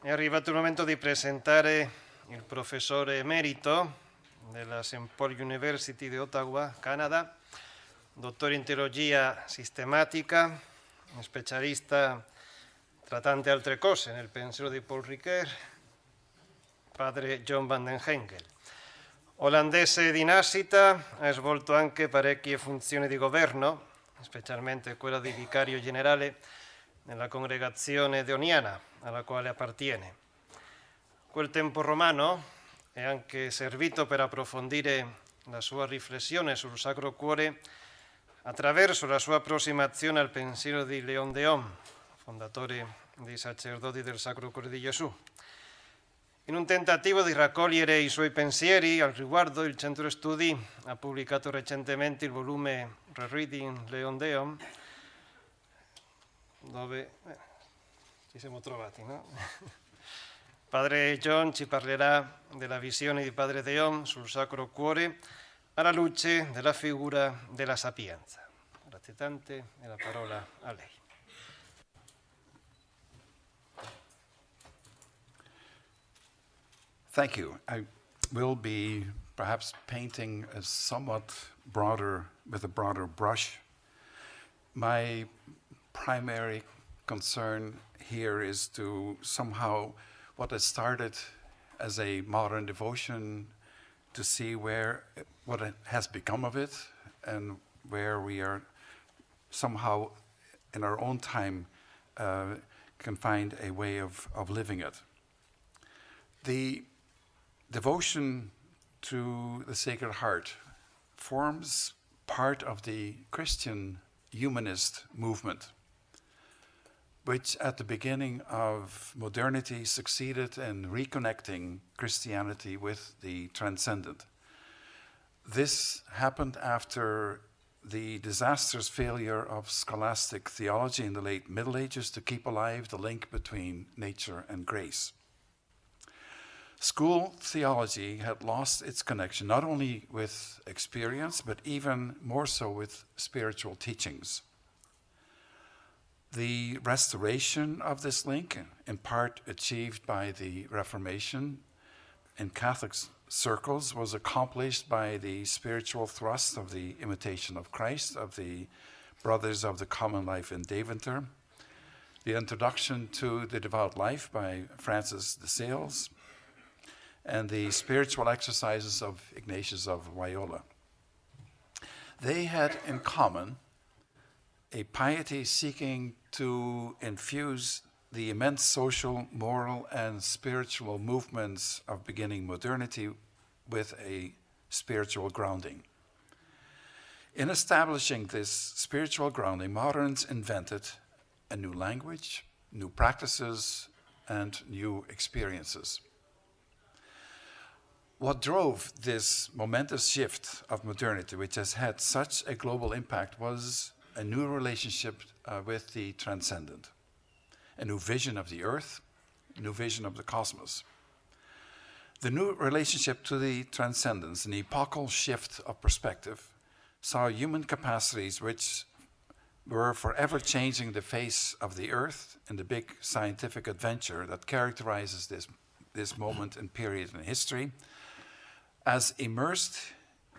È arrivato il momento di presentare il professore emerito della St. Paul University di Ottawa, Canada, dottore in teologia sistematica, specialista tra tante altre cose nel pensiero di Paul Ricoeur, padre John van den Hengel. Olandese di nascita, ha svolto anche parecchie funzioni di governo, specialmente quella di vicario generale nella congregazione deoniana alla quale appartiene. Quel tempo romano è anche servito per approfondire la sua riflessione sul Sacro Cuore attraverso la sua approssimazione al pensiero di Leon Dehon, fondatore dei sacerdoti del Sacro Cuore di Gesù. In un tentativo di raccogliere i suoi pensieri al riguardo, il Centro Studi ha pubblicato recentemente il volume Rereading Leon Dehon, dove ci siamo trovati, no? Padre John ci parlerà della visione di Padre Dehon sul Sacro Cuore alla luce della figura della sapienza. Grazie tante e la parola a lei. Thank you. I will be perhaps painting a somewhat with a broader brush. My primary concern here is to somehow what has started as a modern devotion to see what it has become of it and where we are somehow in our own time can find a way of living it. The devotion to the Sacred Heart forms part of the Christian humanist movement, which at the beginning of modernity succeeded in reconnecting Christianity with the transcendent. This happened after the disastrous failure of scholastic theology in the late Middle Ages to keep alive the link between nature and grace. School theology had lost its connection not only with experience, but even more so with spiritual teachings. The restoration of this link, in part achieved by the Reformation in Catholic circles, was accomplished by the spiritual thrust of the Imitation of Christ, of the Brothers of the Common Life in Deventer, the introduction to the devout life by Francis de Sales, and the spiritual exercises of Ignatius of Loyola. They had in common a piety seeking to infuse the immense social, moral, and spiritual movements of beginning modernity with a spiritual grounding. In establishing this spiritual grounding, moderns invented a new language, new practices, and new experiences. What drove this momentous shift of modernity, which has had such a global impact, was a new relationship with the transcendent, a new vision of the earth, a new vision of the cosmos. The new relationship to the transcendence, an epochal shift of perspective, saw human capacities which were forever changing the face of the earth in the big scientific adventure that characterizes this moment and period in history, as immersed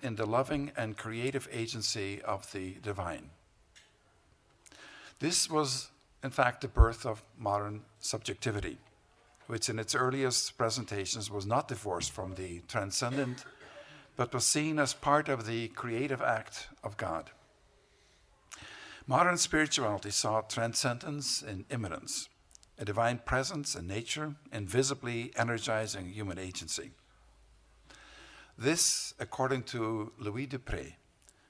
in the loving and creative agency of the divine. This was, in fact, the birth of modern subjectivity, which in its earliest presentations was not divorced from the transcendent, but was seen as part of the creative act of God. Modern spirituality saw transcendence in immanence, a divine presence in nature, invisibly energizing human agency. This, according to Louis Dupré,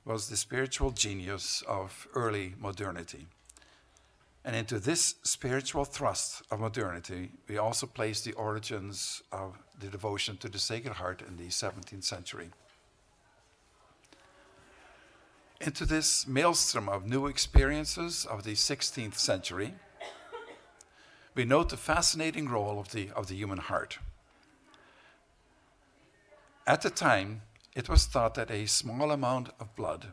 was the spiritual genius of early modernity. And into this spiritual thrust of modernity, we also place the origins of the devotion to the Sacred Heart in the 17th century. Into this maelstrom of new experiences of the 16th century, we note the fascinating role of the human heart. At the time, it was thought that a small amount of blood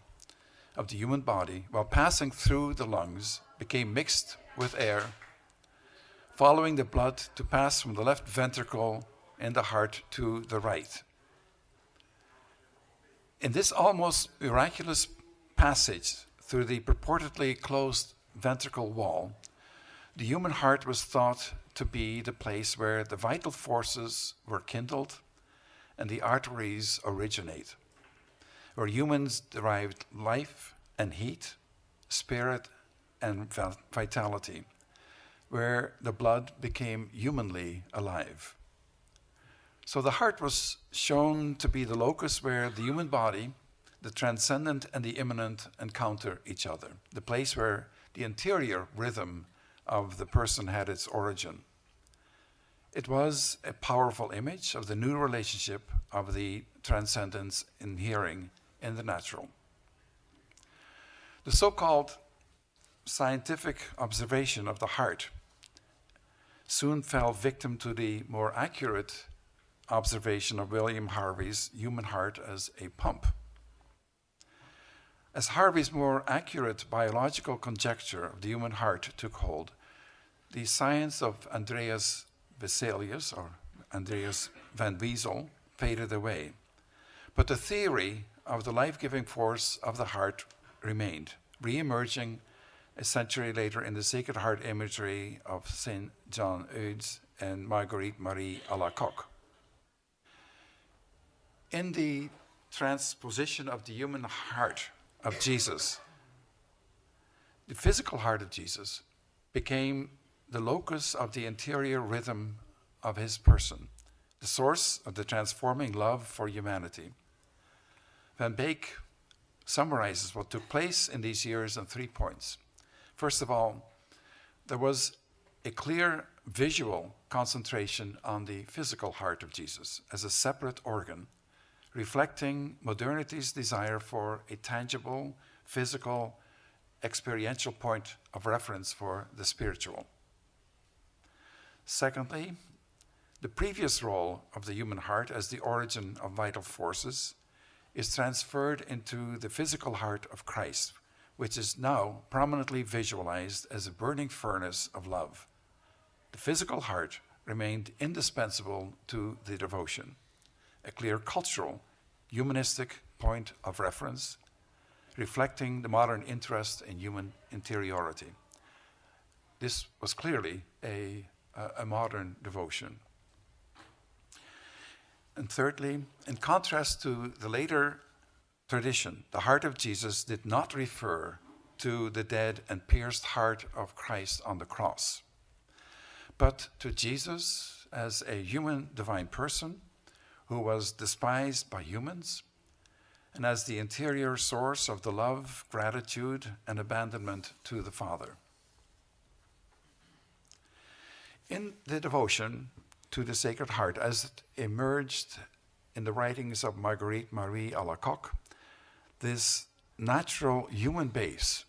of the human body, while passing through the lungs, became mixed with air, following the blood to pass from the left ventricle in the heart to the right. In this almost miraculous passage through the purportedly closed ventricle wall, the human heart was thought to be the place where the vital forces were kindled and the arteries originate, where humans derived life and heat, spirit and vitality, where the blood became humanly alive. So the heart was shown to be the locus where the human body, the transcendent and the immanent, encounter each other, the place where the interior rhythm of the person had its origin. It was a powerful image of the new relationship of the transcendence inhering in the natural. The so-called scientific observation of the heart soon fell victim to the more accurate observation of William Harvey's human heart as a pump. As Harvey's more accurate biological conjecture of the human heart took hold, the science of Andreas Vesalius, or Andreas van Wezel, faded away. But the theory of the life-giving force of the heart remained, re-emerging a century later in the Sacred Heart imagery of St. John Eudes and Marguerite Marie Alacoque. In the transposition of the human heart of Jesus, the physical heart of Jesus became the locus of the interior rhythm of his person, the source of the transforming love for humanity. Van Beek summarizes what took place in these years in 3 points. First of all, there was a clear visual concentration on the physical heart of Jesus as a separate organ, reflecting modernity's desire for a tangible, physical, experiential point of reference for the spiritual. Secondly, the previous role of the human heart as the origin of vital forces is transferred into the physical heart of Christ, which is now prominently visualized as a burning furnace of love. The physical heart remained indispensable to the devotion, a clear cultural, humanistic point of reference, reflecting the modern interest in human interiority. This was clearly a modern devotion. And thirdly, in contrast to the later tradition, the heart of Jesus did not refer to the dead and pierced heart of Christ on the cross, but to Jesus as a human divine person who was despised by humans and as the interior source of the love, gratitude, and abandonment to the Father. In the devotion to the Sacred Heart, as it emerged in the writings of Marguerite Marie Alacoque, this natural human base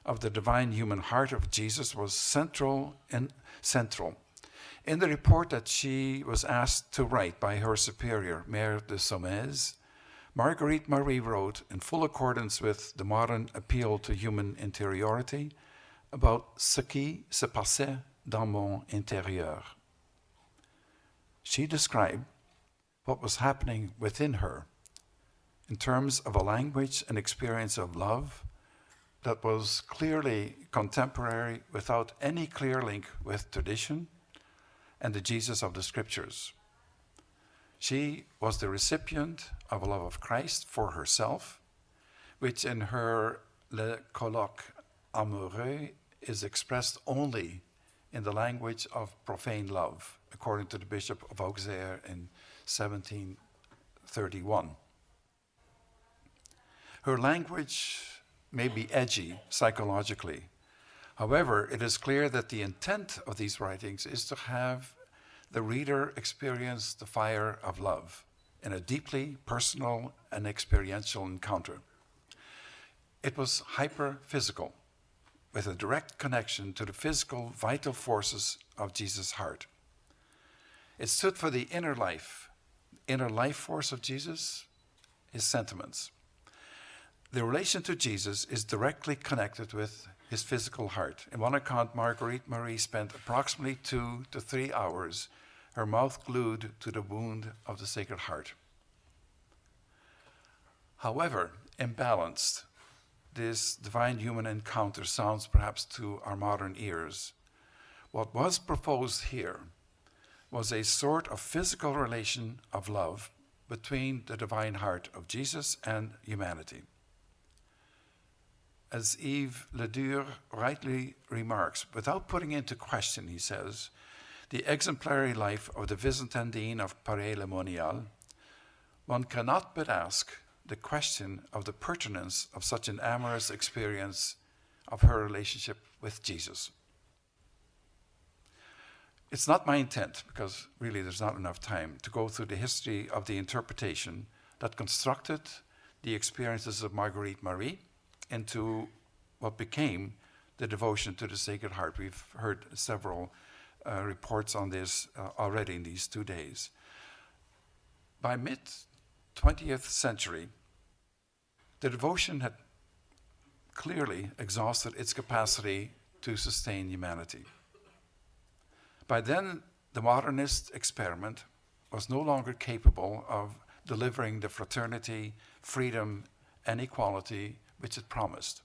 of the divine human heart of Jesus was central. In the report that she was asked to write by her superior, Mère de Saumaise, Marguerite Marie wrote, in full accordance with the modern appeal to human interiority, about ce qui se passait dans mon intérieur. She described what was happening within her in terms of a language and experience of love that was clearly contemporary, without any clear link with tradition and the Jesus of the Scriptures. She was the recipient of a love of Christ for herself, which in her Le Colloque amoureux is expressed only in the language of profane love, according to the Bishop of Auxerre in 1731. Her language may be edgy psychologically. However, it is clear that the intent of these writings is to have the reader experience the fire of love in a deeply personal and experiential encounter. It was hyper-physical, with a direct connection to the physical, vital forces of Jesus' heart. It stood for the inner life force of Jesus, his sentiments. The relation to Jesus is directly connected with his physical heart. In one account, Marguerite Marie spent approximately 2 to 3 hours, her mouth glued to the wound of the Sacred Heart. However imbalanced this divine-human encounter sounds perhaps to our modern ears, what was proposed here was a sort of physical relation of love between the divine heart of Jesus and humanity. As Yves Ledur rightly remarks, without putting into question, he says, the exemplary life of the Byzantine of Paray-le-Monial, one cannot but ask the question of the pertinence of such an amorous experience of her relationship with Jesus. It's not my intent, because really there's not enough time, to go through the history of the interpretation that constructed the experiences of Marguerite Marie into what became the devotion to the Sacred Heart. We've heard several reports on this already in these 2 days. By mid-20th century, the devotion had clearly exhausted its capacity to sustain humanity. By then, the modernist experiment was no longer capable of delivering the fraternity, freedom, and equality which it promised.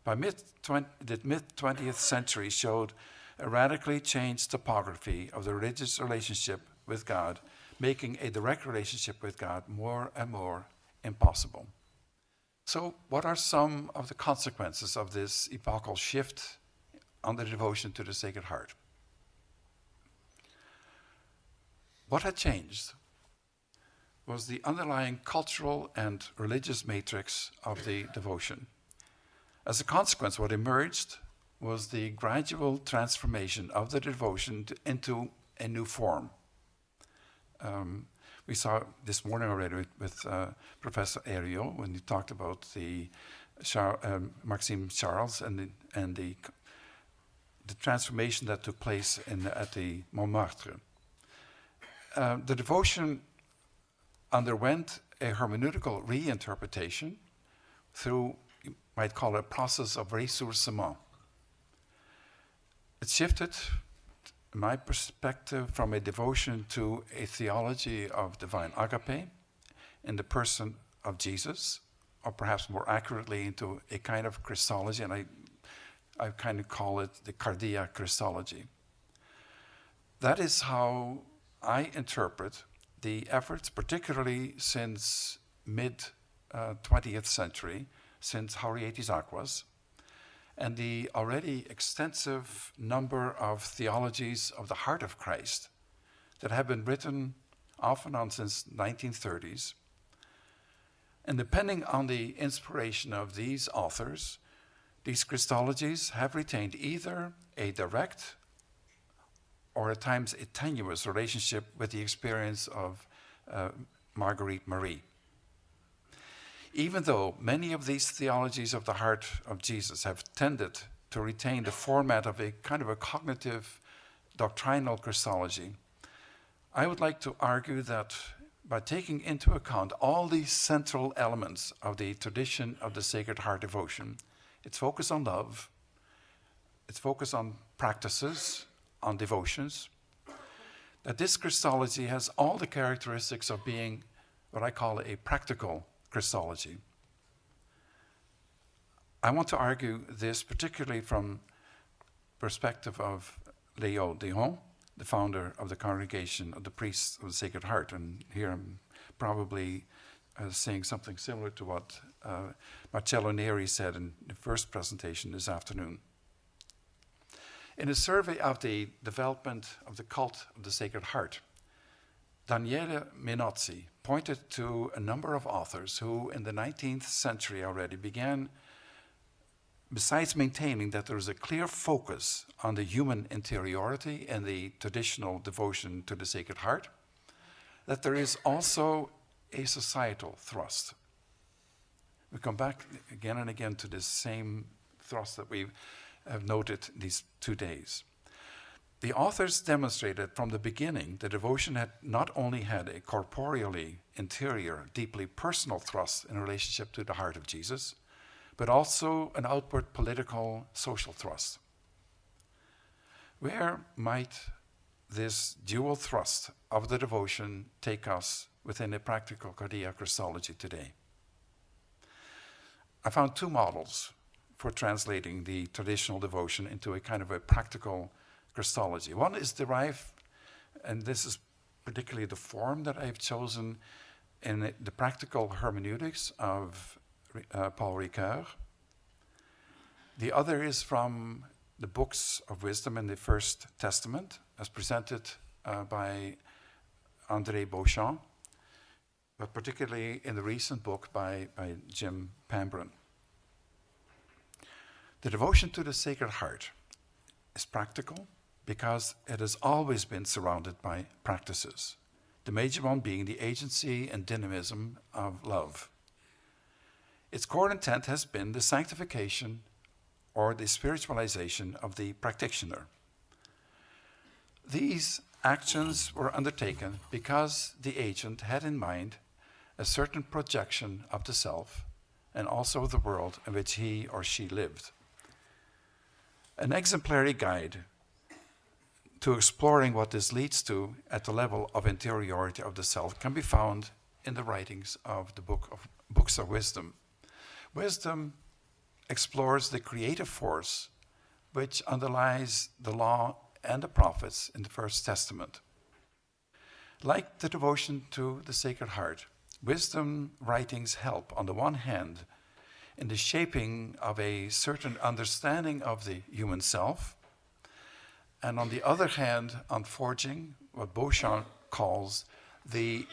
By the mid-20th century showed a radically changed topography of the religious relationship with God, making a direct relationship with God more and more impossible. So, what are some of the consequences of this epochal shift on the devotion to the Sacred Heart? What had changed was the underlying cultural and religious matrix of the devotion. As a consequence, what emerged was the gradual transformation of the devotion into a new form. We saw this morning already with Professor Herriot when he talked about the Maxime Charles and the transformation that took place at the Montmartre. The devotion underwent a hermeneutical reinterpretation through, you might call it, a process of ressourcement. It shifted, in my perspective, from a devotion to a theology of divine agape in the person of Jesus, or perhaps more accurately into a kind of Christology, and I kind of call it the cardiac Christology. That is how I interpret the efforts, particularly since mid-20th century, since Haurietis Aquas, and the already extensive number of theologies of the heart of Christ that have been written off and on since 1930s. And depending on the inspiration of these authors, these Christologies have retained either a direct or at times a tenuous relationship with the experience of Marguerite Marie. Even though many of these theologies of the heart of Jesus have tended to retain the format of a kind of a cognitive doctrinal Christology, I would like to argue that by taking into account all these central elements of the tradition of the Sacred Heart devotion, its focus on love, its focus on practices, on devotions, that this Christology has all the characteristics of being what I call a practical Christology. I want to argue this particularly from perspective of Leo Dehon, the founder of the Congregation of the Priests of the Sacred Heart. And here I'm probably saying something similar to what Marcello Neri said in the first presentation this afternoon. In a survey of the development of the cult of the Sacred Heart, Daniele Minozzi pointed to a number of authors who in the 19th century already began, besides maintaining that there is a clear focus on the human interiority and the traditional devotion to the Sacred Heart, that there is also a societal thrust. We come back again and again to this same thrust that we have noted these 2 days. The authors demonstrated from the beginning that devotion had not only had a corporeally interior, deeply personal thrust in relationship to the heart of Jesus, but also an outward political, social thrust. Where might this dual thrust of the devotion take us within a practical cardiac Christology today? I found two models for translating the traditional devotion into a kind of a practical Christology. One is derived, and this is particularly the form that I've chosen in the practical hermeneutics of Paul Ricoeur. The other is from the books of wisdom in the First Testament, as presented by André Beauchamp, but particularly in the recent book by Jim Pambron. The devotion to the Sacred Heart is practical because it has always been surrounded by practices, the major one being the agency and dynamism of love. Its core intent has been the sanctification or the spiritualization of the practitioner. These actions were undertaken because the agent had in mind a certain projection of the self and also the world in which he or she lived. An exemplary guide to exploring what this leads to at the level of interiority of the self can be found in the writings of the books of wisdom. Wisdom explores the creative force which underlies the law and the prophets in the First Testament. Like the devotion to the Sacred Heart, wisdom writings help, on the one hand, in the shaping of a certain understanding of the human self, and on the other hand, on forging what Beauchamp calls the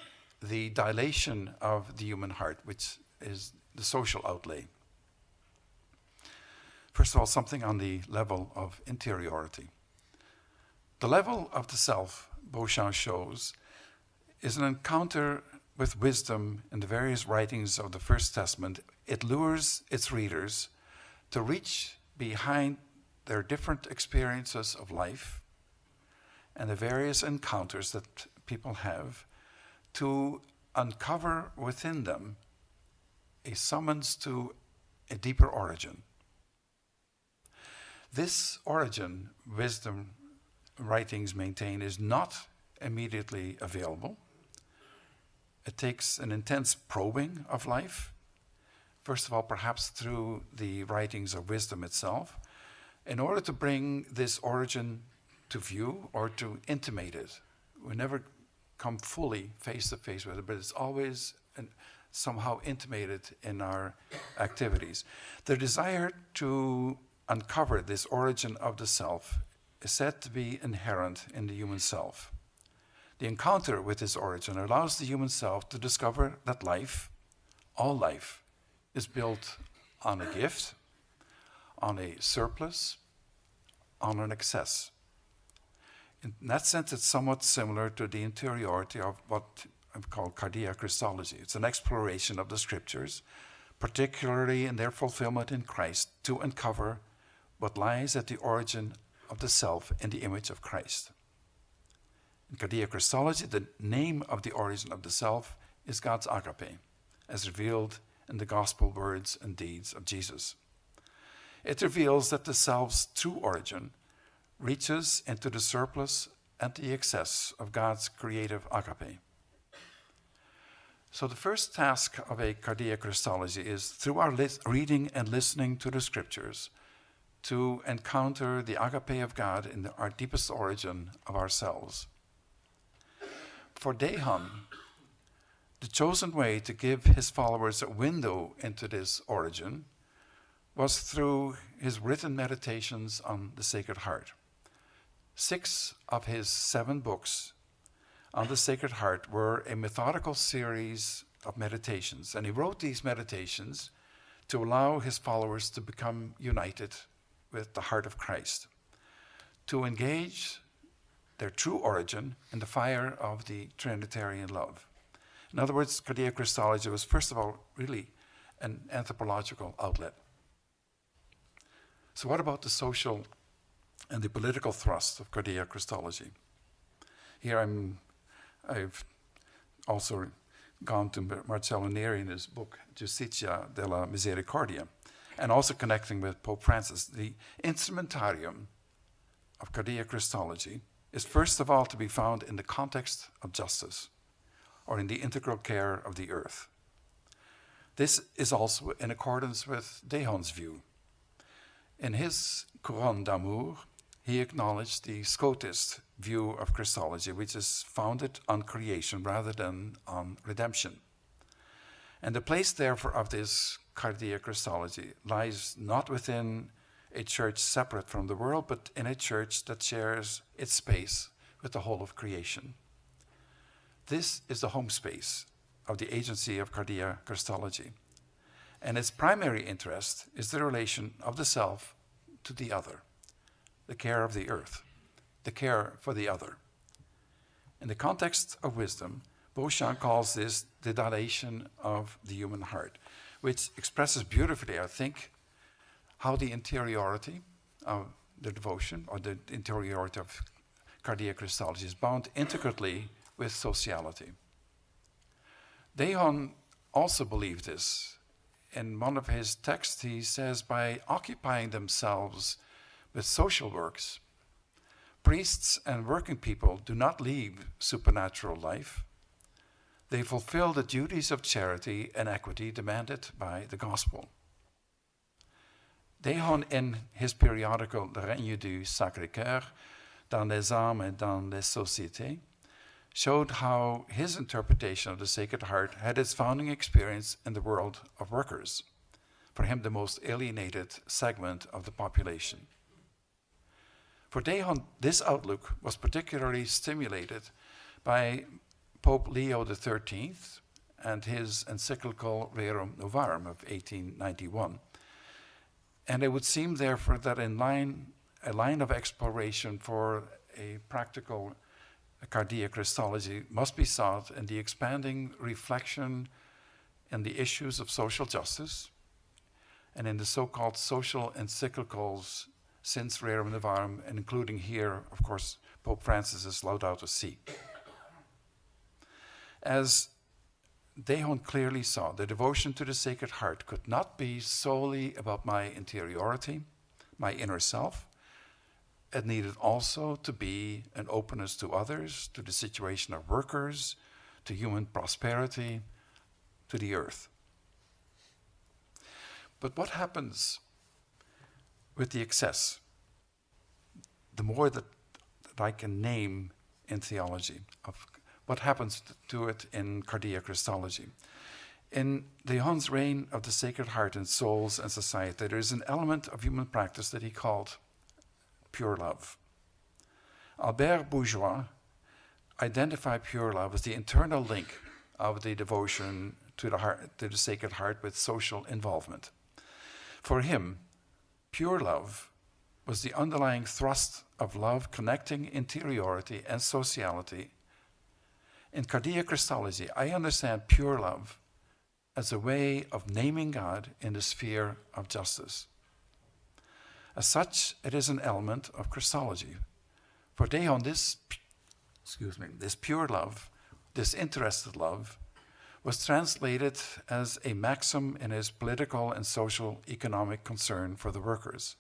dilation of the human heart, which is the social outlay. First of all, something on the level of interiority. The level of the self, Beauchamp shows, is an encounter with wisdom in the various writings of the First Testament. It lures its readers to reach behind their different experiences of life and the various encounters that people have to uncover within them a summons to a deeper origin. This origin, wisdom writings maintain, is not immediately available. It takes an intense probing of life, first of all, perhaps through the writings of wisdom itself, in order to bring this origin to view or to intimate it. We never come fully face to face with it, but it's always somehow intimated in our activities. The desire to uncover this origin of the self is said to be inherent in the human self. The encounter with this origin allows the human self to discover that life, all life, is built on a gift, on a surplus, on an excess. In that sense, it's somewhat similar to the interiority of what I call cardiac Christology. It's an exploration of the scriptures, particularly in their fulfillment in Christ, to uncover what lies at the origin of the self in the image of Christ. In cardiac Christology, the name of the origin of the self is God's agape, as revealed in the gospel words and deeds of Jesus. It reveals that the self's true origin reaches into the surplus and the excess of God's creative agape. So the first task of a cardiac Christology is, through our reading and listening to the scriptures, to encounter the agape of God in our deepest origin of ourselves. For Dehon, the chosen way to give his followers a window into this origin was through his written meditations on the Sacred Heart. 6 of his 7 books on the Sacred Heart were a methodical series of meditations, and he wrote these meditations to allow his followers to become united with the heart of Christ, to engage their true origin in the fire of the Trinitarian love. In other words, cardiac Christology was, first of all, really an anthropological outlet. So what about the social and the political thrust of cardiac Christology? Here I've also gone to Marcello Neri in his book, Justitia della Misericordia. and also connecting with Pope Francis. The instrumentarium of cardiac Christology is first of all to be found in the context of justice, or in the integral care of the earth. This is also in accordance with Dehon's view. In his Couronne d'amour, he acknowledged the Scotist view of Christology, which is founded on creation rather than on redemption. And the place, therefore, of this cardiac Christology lies not within a church separate from the world, but in a church that shares its space with the whole of creation. This is the home space of the agency of cardiac Christology, and its primary interest is the relation of the self to the other, the care of the earth, the care for the other. In the context of wisdom, Beauchamp calls this the dilation of the human heart, which expresses beautifully, I think, how the interiority of the devotion, or the interiority of cardiac Christology, is bound intricately with sociality. Dehon also believed this. In one of his texts, he says, by occupying themselves with social works, priests and working people do not leave supernatural life. They fulfill the duties of charity and equity demanded by the gospel. Dehon, in his periodical Le Règne du Sacré-Cœur, dans les âmes et dans les sociétés, showed how his interpretation of the Sacred Heart had its founding experience in the world of workers, for him the most alienated segment of the population. For Dehon, this outlook was particularly stimulated by Pope Leo XIII and his encyclical Rerum Novarum of 1891. And it would seem, therefore, that a line of exploration for a practical cardiac Christology must be sought in the expanding reflection in the issues of social justice and in the so-called social encyclicals since Rerum Novarum, and including here, of course, Pope Francis's Laudato Si. As Dehon clearly saw, the devotion to the Sacred Heart could not be solely about my interiority, my inner self. It needed also to be an openness to others, to the situation of workers, to human prosperity, to the earth. But what happens with the excess? The more that I can name in theology, of what happens to it in cardiac Christology. In Dehon's reign of the Sacred Heart in souls and society, there is an element of human practice that he called pure love. Albert Bourgeois identified pure love as the internal link of the devotion to the Sacred Heart with social involvement. For him, pure love was the underlying thrust of love connecting interiority and sociality. In cardiac Christology, I understand pure love as a way of naming God in the sphere of justice. As such, it is an element of Christology. For Dehon, this pure love, this interested love, was translated as a maxim in his political and social economic concern for the workers.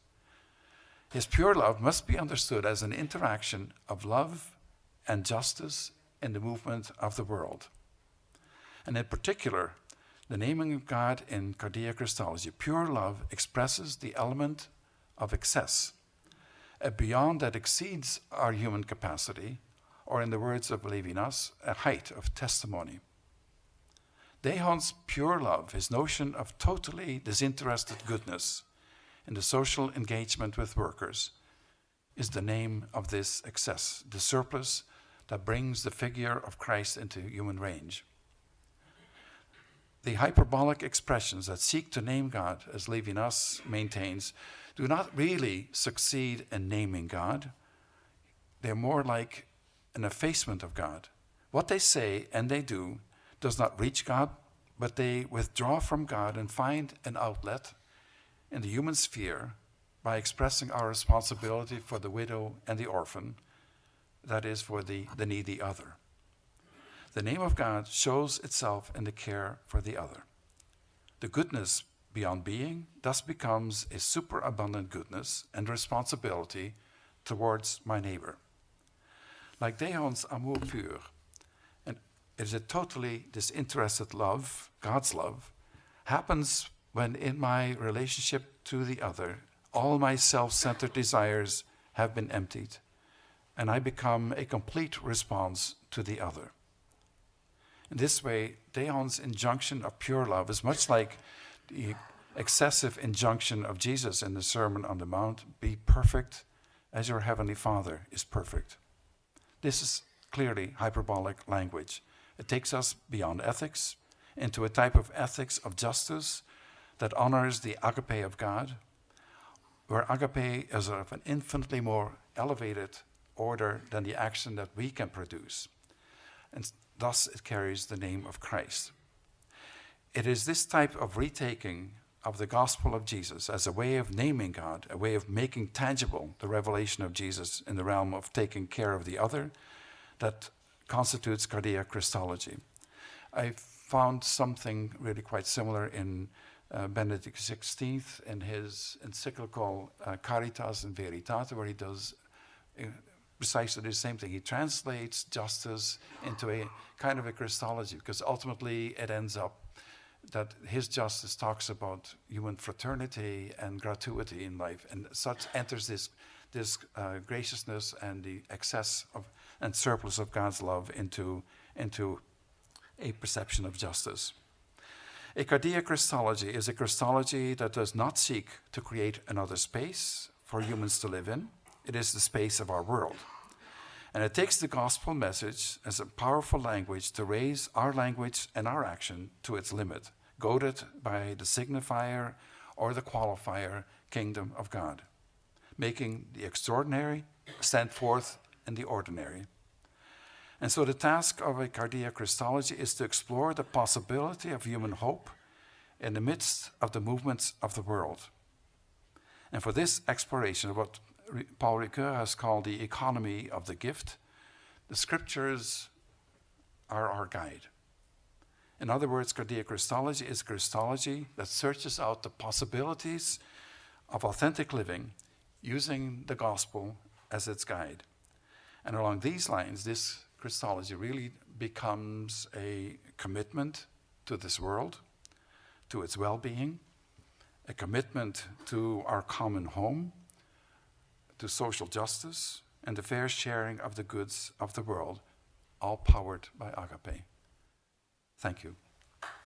His pure love must be understood as an interaction of love and justice in the movement of the world. And in particular, the naming of God in cardiac Christology, pure love expresses the element of excess, a beyond that exceeds our human capacity, or in the words of Levinas, a height of testimony. Dehon's pure love, his notion of totally disinterested goodness in the social engagement with workers, is the name of this excess, the surplus that brings the figure of Christ into human range. The hyperbolic expressions that seek to name God, as Levinas maintains, do not really succeed in naming God. They're more like an effacement of God. What they say and they do does not reach God, but they withdraw from God and find an outlet in the human sphere by expressing our responsibility for the widow and the orphan, that is, for the needy other. The name of God shows itself in the care for the other. The goodness beyond being thus becomes a superabundant goodness and responsibility towards my neighbor. Like Dehon's amour pur, and it is a totally disinterested love, God's love, happens when in my relationship to the other, all my self-centered desires have been emptied, and I become a complete response to the other. In this way, Dehon's injunction of pure love is much like the excessive injunction of Jesus in the Sermon on the Mount, be perfect as your heavenly Father is perfect. This is clearly hyperbolic language. It takes us beyond ethics into a type of ethics of justice that honors the agape of God, where agape is of an infinitely more elevated order than the action that we can produce. And thus it carries the name of Christ. It is this type of retaking of the gospel of Jesus as a way of naming God, a way of making tangible the revelation of Jesus in the realm of taking care of the other, that constitutes cardiac Christology. I found something really quite similar in Benedict XVI in his encyclical Caritas in Veritate, where he does precisely the same thing. He translates justice into a kind of a Christology, because ultimately it ends up that his justice talks about human fraternity and gratuity in life, and such enters this graciousness and the excess of and surplus of God's love into a perception of justice. A cardiac Christology is a Christology that does not seek to create another space for humans to live in. It is the space of our world. And it takes the gospel message as a powerful language to raise our language and our action to its limit, goaded by the signifier or the qualifier kingdom of God, making the extraordinary stand forth in the ordinary. And so the task of a cardiac Christology is to explore the possibility of human hope in the midst of the movements of the world. And for this exploration of what Paul Ricoeur has called the economy of the gift, the scriptures are our guide. In other words, cardiac Christology is a Christology that searches out the possibilities of authentic living using the gospel as its guide. And along these lines, this Christology really becomes a commitment to this world, to its well-being, a commitment to our common home, to social justice, and the fair sharing of the goods of the world, all powered by agape. Thank you.